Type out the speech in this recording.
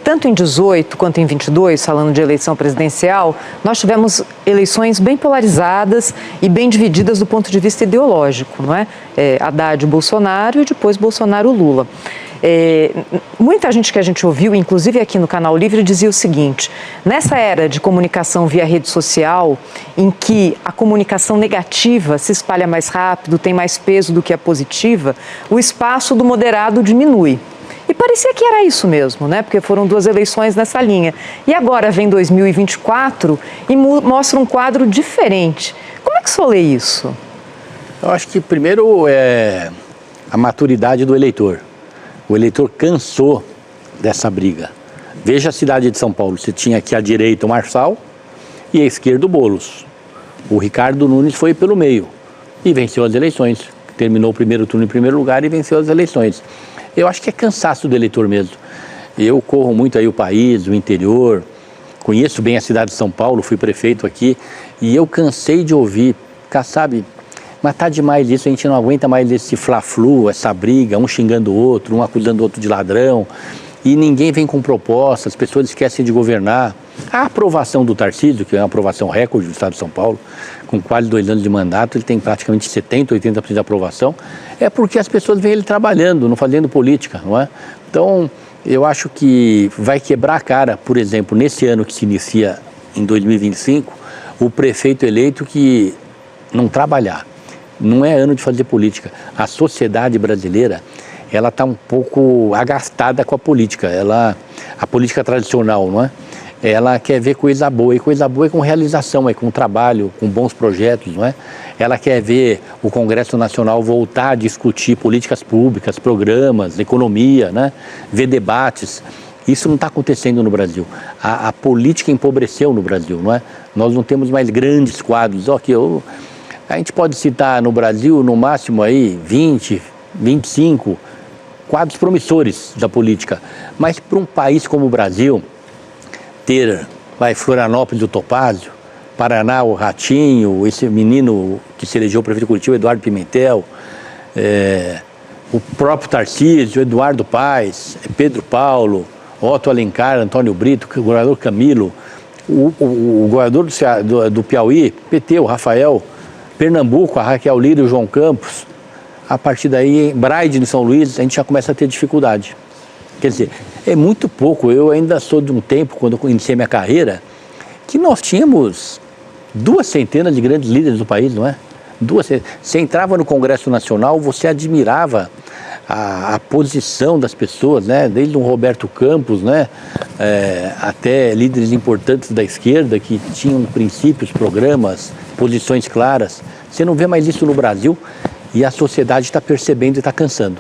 Tanto em 18 quanto em 22, falando de eleição presidencial, nós tivemos eleições bem polarizadas e bem divididas do ponto de vista ideológico, não é? Haddad Bolsonaro e depois Bolsonaro-Lula. Muita gente que a gente ouviu, inclusive aqui no Canal Livre, dizia o seguinte: nessa era de comunicação via rede social, em que a comunicação negativa se espalha mais rápido, tem mais peso do que a positiva, o espaço do moderado diminui. E parecia que era isso mesmo, né? Porque foram 2 eleições nessa linha. E agora vem 2024 e mostra um quadro diferente. Como é que o senhor lê isso? Eu acho que primeiro é a maturidade do eleitor. O eleitor cansou dessa briga. Veja a cidade de São Paulo. Você tinha aqui à direita o Marçal e à esquerda o Boulos. O Ricardo Nunes foi pelo meio e venceu as eleições. Terminou o primeiro turno em primeiro lugar e venceu as eleições. Eu acho que é cansaço do eleitor mesmo. Eu corro muito aí o país, o interior, conheço bem a cidade de São Paulo, fui prefeito aqui e eu cansei de ouvir, sabe, mas tá demais isso, a gente não aguenta mais esse fla-flu, essa briga, um xingando o outro, um acusando o outro de ladrão e ninguém vem com propostas, as pessoas esquecem de governar. A aprovação do Tarcísio, que é uma aprovação recorde do Estado de São Paulo, com quase 2 anos de mandato, ele tem praticamente 70%, 80% de aprovação, é porque as pessoas veem ele trabalhando, não fazendo política, não é? Então, eu acho que vai quebrar a cara, por exemplo, nesse ano que se inicia em 2025, o prefeito eleito que não trabalhar. Não é ano de fazer política. A sociedade brasileira, ela está um pouco agastada com a política. A política tradicional, não é? Ela quer ver coisa boa, e coisa boa é com realização, é com trabalho, com bons projetos, não é? Ela quer ver o Congresso Nacional voltar a discutir políticas públicas, programas, economia, né? Ver debates. Isso não está acontecendo no Brasil. A política empobreceu no Brasil, não é? Nós não temos mais grandes quadros. A gente pode citar no Brasil, no máximo aí, 20, 25 quadros promissores da política. Mas para um país como o Brasil, ter, Florianópolis, o Topázio, Paraná, o Ratinho, esse menino que se elegeu prefeito de Curitiba, Eduardo Pimentel, o próprio Tarcísio, Eduardo Paes, Pedro Paulo, Otto Alencar, Antônio Brito, o governador Camilo, o governador do Piauí, PT, o Rafael, Pernambuco, a Raquel Lira e o João Campos. A partir daí, em Braide, de São Luís, a gente já começa a ter dificuldade. Quer dizer, é muito pouco. Eu ainda sou de um tempo, quando eu iniciei minha carreira, que nós tínhamos 200 de grandes líderes do país, não é? Você entrava no Congresso Nacional, você admirava a posição das pessoas, né? Desde o Roberto Campos, né? Até líderes importantes da esquerda que tinham princípios, programas, posições claras. Você não vê mais isso no Brasil e a sociedade está percebendo e está cansando.